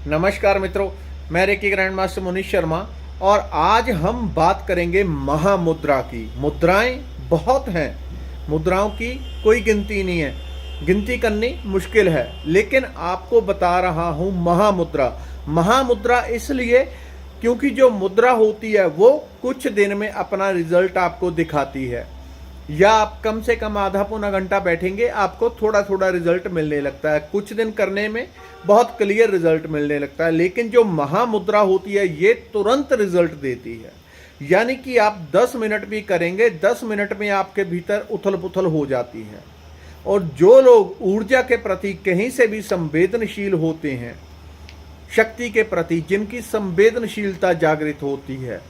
नमस्कार मित्रों, मैं reiki grand master Munish Sharma और आज हम बात करेंगे महामुद्रा की। मुद्राएं बहुत हैं, मुद्राओं की कोई गिनती नहीं है, गिनती करनी मुश्किल है, लेकिन आपको बता रहा हूं महामुद्रा। महामुद्रा इसलिए क्योंकि जो मुद्रा होती है वो कुछ दिन में अपना रिजल्ट आपको दिखाती है, या आप कम से कम आधा पौना घंटा बैठेंगे आपको थोड़ा थोड़ा रिजल्ट मिलने लगता है, कुछ दिन करने में बहुत क्लियर रिजल्ट मिलने लगता है। लेकिन जो महामुद्रा होती है ये तुरंत रिजल्ट देती है, यानी कि आप 10 मिनट भी करेंगे 10 मिनट में आपके भीतर उथल पुथल हो जाती है। और जो लोग ऊर्जा के प्रति कहीं से भी संवेदनशील होते हैं, शक्ति के प्रति जिनकी संवेदनशीलता जागृत होती है,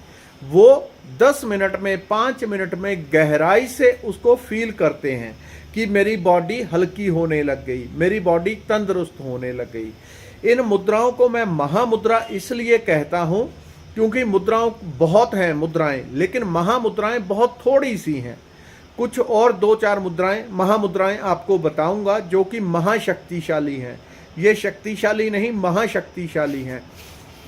वो 10 मिनट में 5 मिनट में गहराई से उसको फील करते हैं कि मेरी बॉडी हल्की होने लग गई, मेरी बॉडी तंदुरुस्त होने लग गई। इन मुद्राओं को मैं महामुद्रा इसलिए कहता हूं क्योंकि मुद्राओं बहुत हैं मुद्राएं, लेकिन महामुद्राएं बहुत थोड़ी सी हैं। कुछ और 2-4 मुद्राएं महामुद्राएं आपको बताऊंगा जो कि महाशक्तिशाली हैं। ये शक्तिशाली नहीं, महाशक्तिशाली हैं।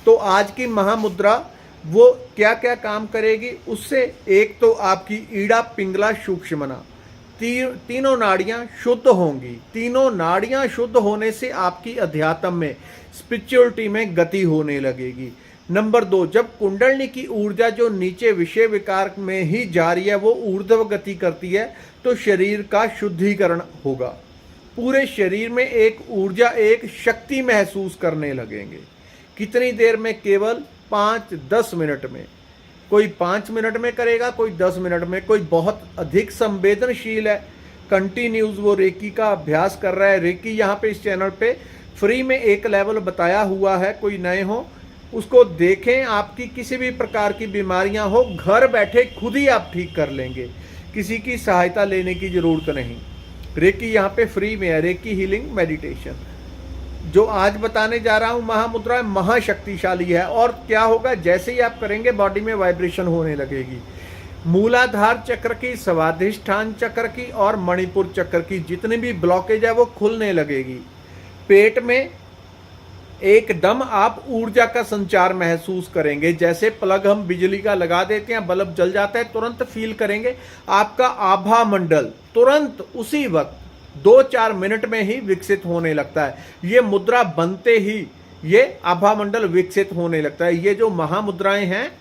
तो आज की महामुद्रा वो क्या क्या काम करेगी, उससे एक तो आपकी ईड़ा पिंगला सूक्ष्मना तीनों नाड़ियां शुद्ध होंगी। तीनों नाड़ियां शुद्ध होने से आपकी अध्यात्म में, स्पिरिचुअलिटी में गति होने लगेगी। नंबर 2, जब कुंडलनी की ऊर्जा जो नीचे विषय विकार में ही जा रही है वो ऊर्ध्व गति करती है तो शरीर का शुद्धिकरण होगा। पूरे शरीर में एक ऊर्जा, एक शक्ति महसूस करने लगेंगे। कितनी देर में? केवल 5-10 मिनट में। कोई 5 मिनट में करेगा, कोई 10 मिनट में, कोई बहुत अधिक संवेदनशील है, कंटिन्यूज वो रेकी का अभ्यास कर रहा है। रेकी यहाँ पे इस चैनल पे फ्री में एक लेवल बताया हुआ है, कोई नए हो उसको देखें। आपकी किसी भी प्रकार की बीमारियां हो, घर बैठे खुद ही आप ठीक कर लेंगे, किसी की सहायता लेने की जरूरत नहीं। रेकी यहाँ पे फ्री में है, रेकी हीलिंग मेडिटेशन। जो आज बताने जा रहा हूं महामुद्रा महाशक्तिशाली है। और क्या होगा, जैसे ही आप करेंगे बॉडी में वाइब्रेशन होने लगेगी। मूलाधार चक्र की, स्वाधिष्ठान चक्र की और मणिपुर चक्र की जितनी भी ब्लॉकेज है वो खुलने लगेगी। पेट में एकदम आप ऊर्जा का संचार महसूस करेंगे। जैसे प्लग हम बिजली का लगा देते हैं, बल्ब जल जाता है, तुरंत फील करेंगे। आपका आभा मंडल तुरंत उसी वक्त 2-4 मिनट में ही विकसित होने लगता है। ये मुद्रा बनते ही ये आभा मंडल विकसित होने लगता है। ये जो महामुद्राएं हैं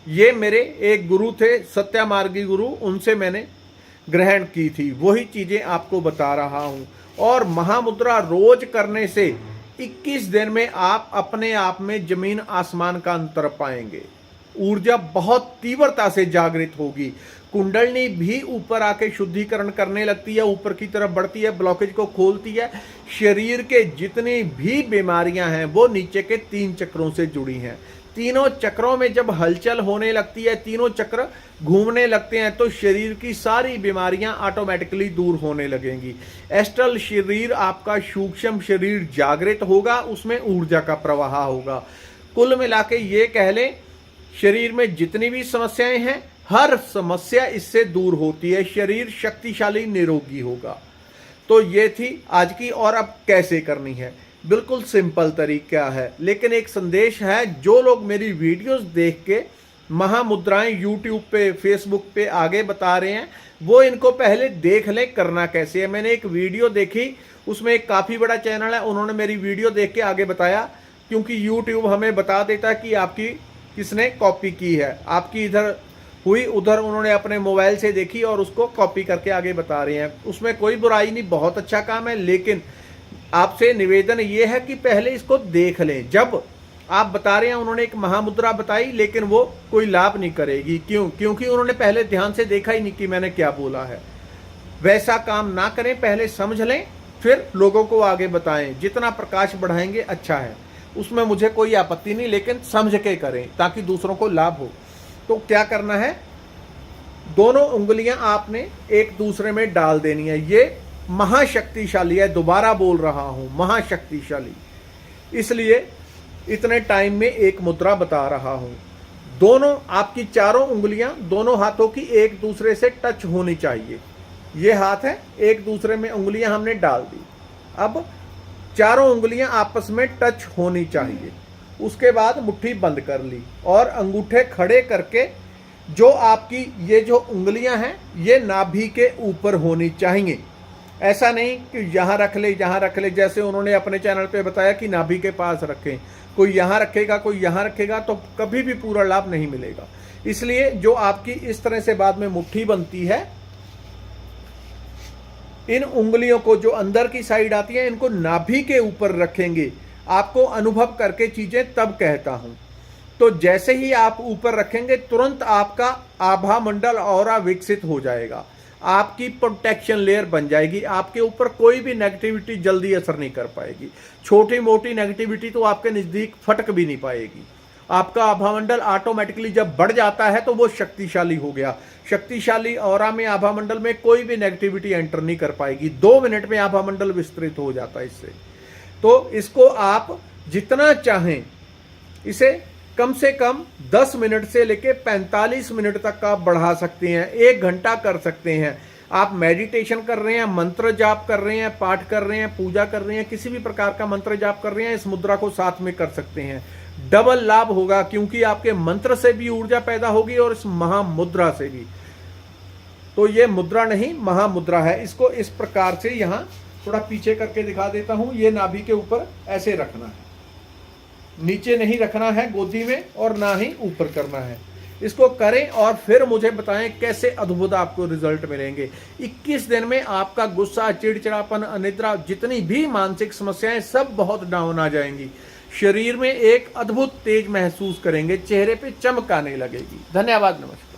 ये मेरे एक गुरु थे, सत्यामार्गी गुरु, उनसे मैंने ग्रहण की थी, वही चीजें आपको बता रहा हूं। और महामुद्रा रोज करने से 21 दिन में आप अपने आप में जमीन आसमान का अंतर पाएंगे। ऊर्जा बहुत तीव्रता से जागृत होगी। कुंडलनी भी ऊपर आके शुद्धिकरण करने लगती है, ऊपर की तरफ बढ़ती है, ब्लॉकेज को खोलती है। शरीर के जितनी भी बीमारियां हैं वो नीचे के 3 चक्रों से जुड़ी हैं। तीनों चक्रों में जब हलचल होने लगती है, तीनों चक्र घूमने लगते हैं तो शरीर की सारी बीमारियां ऑटोमेटिकली दूर होने लगेंगी। एस्ट्रल शरीर आपका सूक्ष्म शरीर जागृत होगा, उसमें ऊर्जा का प्रवाह होगा। कुल मिला के ये कह लें, शरीर में जितनी भी समस्याएं हैं हर समस्या इससे दूर होती है। शरीर शक्तिशाली निरोगी होगा। तो ये थी आज की। और अब कैसे करनी है, बिल्कुल सिंपल तरीका है, लेकिन एक संदेश है। जो लोग मेरी वीडियोस देख के महामुद्राएं यूट्यूब पे, फेसबुक पे आगे बता रहे हैं, वो इनको पहले देख लें करना कैसे है। मैंने एक वीडियो देखी, उसमें एक काफ़ी बड़ा चैनल है, उन्होंने मेरी वीडियो देख के आगे बताया, क्योंकि यूट्यूब हमें बता देता है कि आपकी किसने कॉपी की है। आपकी इधर हुई, उधर उन्होंने अपने मोबाइल से देखी और उसको कॉपी करके आगे बता रहे हैं। उसमें कोई बुराई नहीं, बहुत अच्छा काम है, लेकिन आपसे निवेदन ये है कि पहले इसको देख लें। जब आप बता रहे हैं, उन्होंने एक महामुद्रा बताई लेकिन वो कोई लाभ नहीं करेगी। क्यों? क्योंकि उन्होंने पहले ध्यान से देखा ही नहीं कि मैंने क्या बोला है। वैसा काम ना करें, पहले समझ लें फिर लोगों को आगे बताएं। जितना प्रकाश बढ़ाएंगे अच्छा है, उसमें मुझे कोई आपत्ति नहीं, लेकिन समझ के करें ताकि दूसरों को लाभ हो। तो क्या करना है, दोनों उंगलियां आपने एक दूसरे में डाल देनी है। ये महाशक्तिशाली है, दोबारा बोल रहा हूं, महाशक्तिशाली। इसलिए इतने टाइम में एक मुद्रा बता रहा हूं। दोनों आपकी चारों उंगलियां दोनों हाथों की एक दूसरे से टच होनी चाहिए। ये हाथ है, एक दूसरे में उंगलियां हमने डाल दी। अब चारों उंगलियां आपस में टच होनी चाहिए। उसके बाद मुट्ठी बंद कर ली और अंगूठे खड़े करके जो आपकी ये जो उंगलियां हैं ये नाभि के ऊपर होनी चाहिए। ऐसा नहीं कि यहाँ रख ले यहाँ रख ले, जैसे उन्होंने अपने चैनल पे बताया कि नाभि के पास रखें, कोई यहाँ रखेगा कोई यहाँ रखेगा, तो कभी भी पूरा लाभ नहीं मिलेगा। इसलिए जो आपकी इस तरह से बाद में मुट्ठी बनती है, इन उंगलियों को जो अंदर की साइड आती है इनको नाभि के ऊपर रखेंगे। आपको अनुभव करके चीजें तब कहता हूं। तो जैसे ही आप ऊपर रखेंगे तुरंत आपका आभा मंडल ऑरा विकसित हो जाएगा, आपकी प्रोटेक्शन लेयर बन जाएगी, आपके ऊपर कोई भी नेगेटिविटी जल्दी असर नहीं कर पाएगी। छोटी मोटी नेगेटिविटी तो आपके नजदीक फटक भी नहीं पाएगी। आपका आभामंडल ऑटोमेटिकली जब बढ़ जाता है तो वो शक्तिशाली हो गया। शक्तिशाली ऑरा में आभामंडल में कोई भी नेगेटिविटी एंटर नहीं कर पाएगी। 2 मिनट में आभामंडल विस्तृत हो जाता है इससे। तो इसको आप जितना चाहें, इसे कम से कम 10 मिनट से लेके 45 मिनट तक आप बढ़ा सकते हैं, 1 घंटा कर सकते हैं। आप मेडिटेशन कर रहे हैं, मंत्र जाप कर रहे हैं, पाठ कर रहे हैं, पूजा कर रहे हैं, किसी भी प्रकार का मंत्र जाप कर रहे हैं, इस मुद्रा को साथ में कर सकते हैं। डबल लाभ होगा, क्योंकि आपके मंत्र से भी ऊर्जा पैदा होगी और इस महामुद्रा से भी। तो ये मुद्रा नहीं महामुद्रा है। इसको इस प्रकार से यहां थोड़ा पीछे करके दिखा देता हूं। ये नाभि के ऊपर ऐसे रखना है, नीचे नहीं रखना है गोदी में और ना ही ऊपर करना है। इसको करें और फिर मुझे बताएं कैसे अद्भुत आपको रिजल्ट मिलेंगे। 21 दिन में आपका गुस्सा, चिड़चिड़ापन, अनिद्रा, जितनी भी मानसिक समस्याएं सब बहुत डाउन आ जाएंगी। शरीर में एक अद्भुत तेज महसूस करेंगे, चेहरे पे चमक आने लगेगी। धन्यवाद, नमस्कार।